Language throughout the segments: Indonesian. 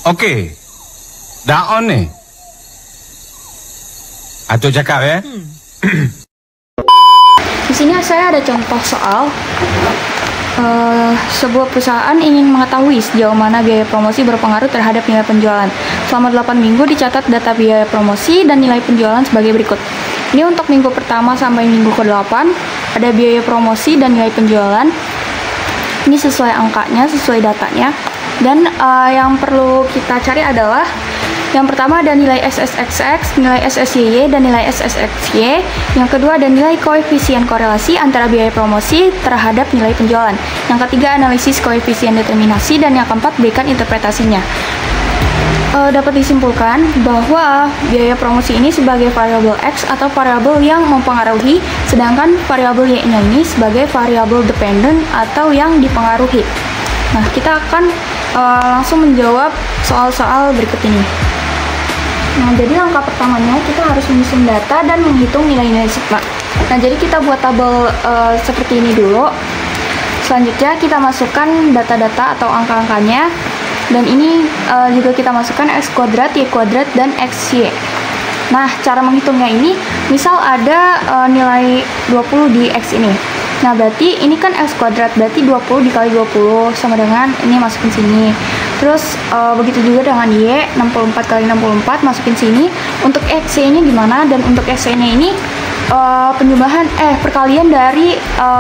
Oke. Dah on nih. Atau cakap ya. Di sini saya ada contoh soal sebuah perusahaan ingin mengetahui sejauh mana biaya promosi berpengaruh terhadap nilai penjualan. Selama 8 minggu dicatat data biaya promosi dan nilai penjualan sebagai berikut. Ini untuk minggu pertama sampai minggu ke-8 ada biaya promosi dan nilai penjualan. Ini sesuai angkanya, sesuai datanya. Dan yang perlu kita cari adalah yang pertama ada nilai SSXX, nilai SSYY, dan nilai SSXY. Yang kedua ada nilai koefisien korelasi antara biaya promosi terhadap nilai penjualan. Yang ketiga analisis koefisien determinasi, dan yang keempat berikan interpretasinya. Dapat disimpulkan bahwa biaya promosi ini sebagai variabel X atau variabel yang mempengaruhi, sedangkan variabel Y-nya ini sebagai variabel dependent atau yang dipengaruhi. Nah, kita akan langsung menjawab soal-soal berikut ini. Nah, jadi langkah pertamanya kita harus menyusun data dan menghitung nilai-nilai sigma. Nah, jadi kita buat tabel seperti ini dulu. Selanjutnya kita masukkan data-data atau angka-angkanya. Dan ini juga kita masukkan X kuadrat, Y kuadrat, dan XY. Nah, cara menghitungnya ini, misal ada nilai 20 di X ini. Nah, berarti ini kan X kuadrat, berarti 20 dikali 20 sama dengan ini masukin sini. Terus begitu juga dengan Y, 64 kali 64 masukin sini. Untuk XY-nya gimana? Dan untuk XY-nya ini penjumlahan perkalian dari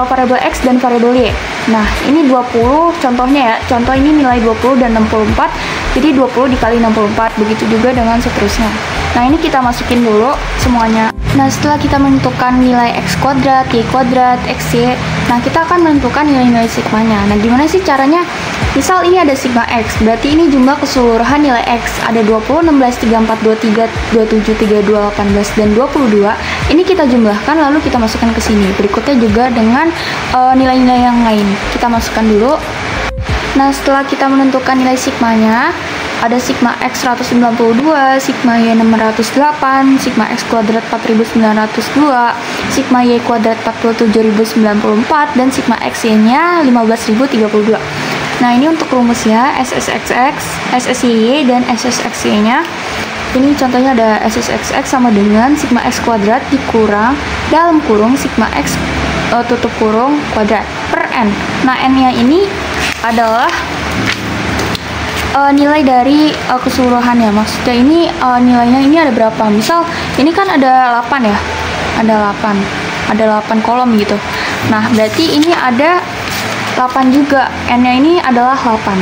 variabel X dan variabel Y. Nah, ini 20 contohnya ya. Contoh ini nilai 20 dan 64. Jadi 20 dikali 64. Begitu juga dengan seterusnya. Nah, ini kita masukin dulu semuanya. Nah, setelah kita menentukan nilai X kuadrat, Y kuadrat, XY, nah kita akan menentukan nilai-nilai sigmanya. Nah, gimana sih caranya? Misal ini ada sigma X, berarti ini jumlah keseluruhan nilai X. Ada 20, 16, 34, 23, 27, 32, 18, dan 22. Ini kita jumlahkan lalu kita masukkan ke sini. Berikutnya juga dengan nilai-nilai yang lain. Kita masukkan dulu. Nah, setelah kita menentukan nilai sigmanya, ada sigma X 192, sigma Y 608, sigma X kuadrat 4902, sigma Y kuadrat 47094, dan sigma XY-nya 15032. Nah, ini untuk rumusnya SSXX, SSYY, dan SSXY-nya. Ini contohnya ada SSXX sama dengan sigma X kuadrat dikurang dalam kurung sigma X tutup kurung kuadrat per N. Nah, N-nya ini adalah nilai dari keseluruhannya. Maksudnya ini nilainya ini ada berapa? Misal ini kan ada 8 ya. Ada 8 kolom gitu. Nah, berarti ini ada 8 juga. N-nya ini adalah 8.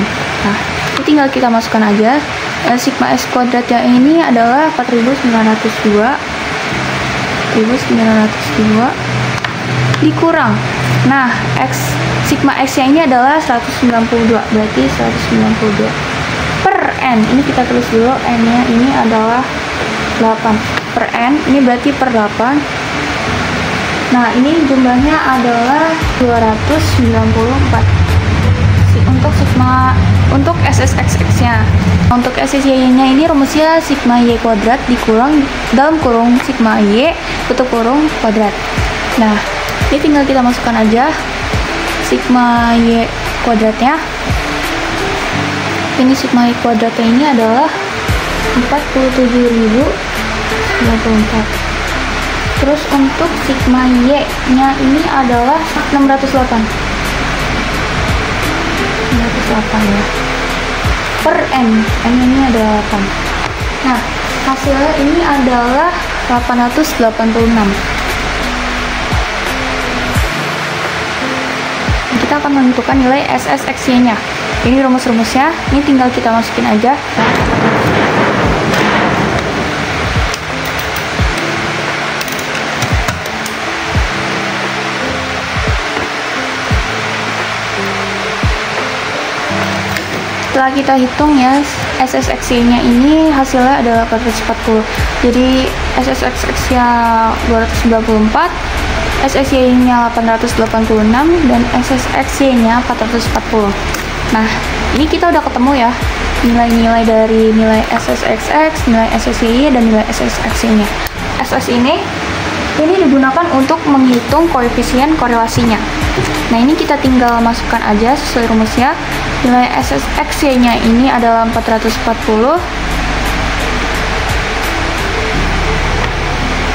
Nah, ini tinggal kita masukkan aja. Sigma X kuadrat yang ini adalah 4902 dikurang. Nah, sigma X yang ini adalah 192. Berarti 192 per N. Ini kita tulis dulu, N-nya ini adalah 8 per N. Ini berarti per 8. Nah, ini jumlahnya adalah 294 untuk SSXX-nya. Untuk SSY-nya ini rumusnya sigma Y kuadrat dikurang dalam kurung sigma Y tutup kurung kuadrat. Nah, ini tinggal kita masukkan aja sigma Y kuadratnya. Ini sigma Y kuadratnya ini adalah 47.094. Terus untuk sigma Y-nya ini adalah 608 ya. Per N ini ada 8. Nah, hasilnya ini adalah 886. Kita akan menentukan nilai SSXY-nya. Ini rumus-rumusnya, ini tinggal kita masukin aja. Setelah kita hitung ya, SSXY-nya ini hasilnya adalah 440. Jadi SSXX-nya 294, SSY-nya 886, dan SSXY-nya 440. Nah, ini kita udah ketemu ya nilai-nilai dari nilai SSXX, nilai SSY, dan nilai SSXY-nya. SS ini digunakan untuk menghitung koefisien korelasinya. Nah, ini kita tinggal masukkan aja sesuai rumusnya. Nilai SSXY-nya ini adalah 440.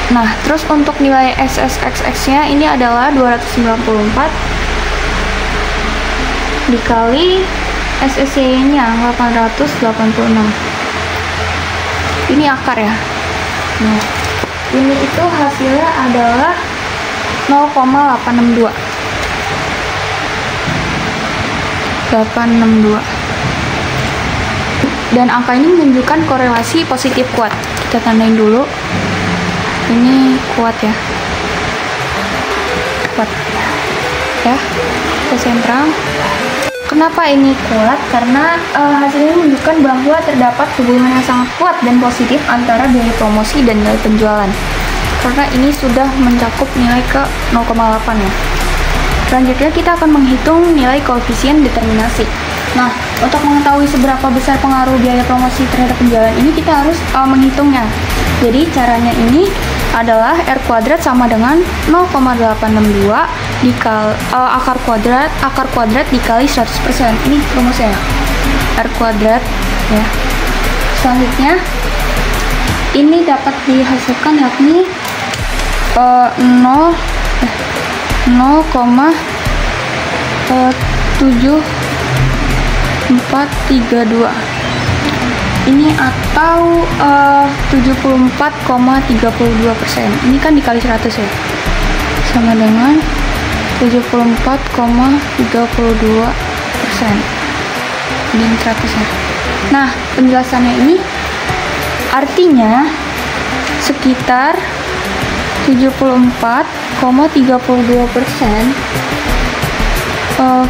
Nah, terus untuk nilai SSXX-nya ini adalah 294 dikali SSY-nya 886. Ini akar ya. Nah, ini itu hasilnya adalah 0,862. Dan angka ini menunjukkan korelasi positif kuat. Kita tandain dulu. Ini kuat ya. Kuat. Ya. Kita sentrang. Kenapa ini kuat? Karena hasilnya menunjukkan bahwa terdapat hubungan yang sangat kuat dan positif antara biaya promosi dan nilai penjualan. Karena ini sudah mencakup nilai ke 0,8 ya. Selanjutnya kita akan menghitung nilai koefisien determinasi. Nah, untuk mengetahui seberapa besar pengaruh biaya promosi terhadap penjualan ini, kita harus menghitungnya. Jadi caranya ini adalah R kuadrat sama dengan 0,862 dikali akar kuadrat dikali 100%. Ini rumusnya ya. R kuadrat ya. Selanjutnya ini dapat dihasilkan yakni 0,7432 ini atau 74,32%. Ini kan dikali 100 ya, sama dengan 74,32%. Ini 100 ya. Nah, penjelasannya ini artinya sekitar 74,32%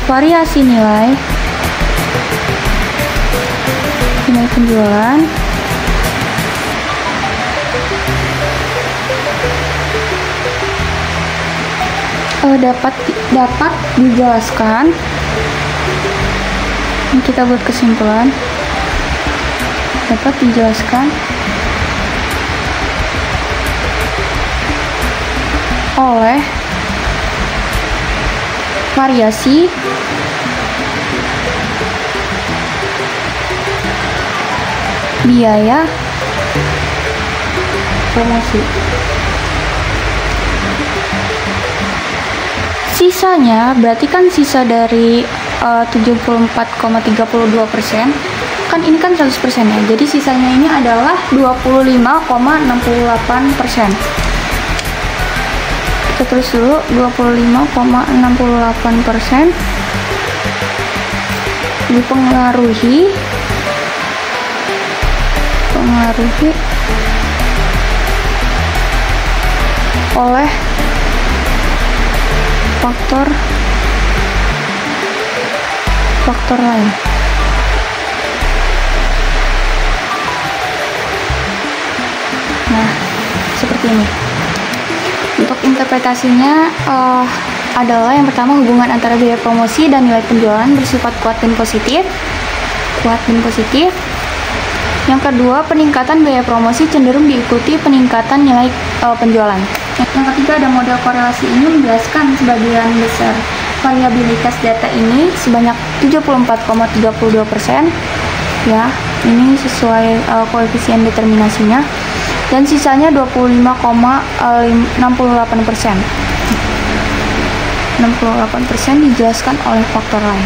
variasi nilai penjualan dapat dijelaskan. Ini kita buat kesimpulan, dapat dijelaskan oleh variasi biaya promosi. Sisanya berarti kan sisa dari 74,32%, kan ini kan 100% ya. Jadi sisanya ini adalah 25,68%. Kita tulis dulu 25,68% dipengaruhi oleh faktor lain. Nah, seperti ini. Untuk interpretasinya adalah yang pertama, hubungan antara biaya promosi dan nilai penjualan bersifat kuat dan positif. Yang kedua, peningkatan biaya promosi cenderung diikuti peningkatan nilai penjualan. Yang ketiga, ada model korelasi ini menjelaskan sebagian besar variabilitas data ini sebanyak 74,32%. Ya, ini sesuai koefisien determinasinya. Dan sisanya 25,68%. 68% dijelaskan oleh faktor lain.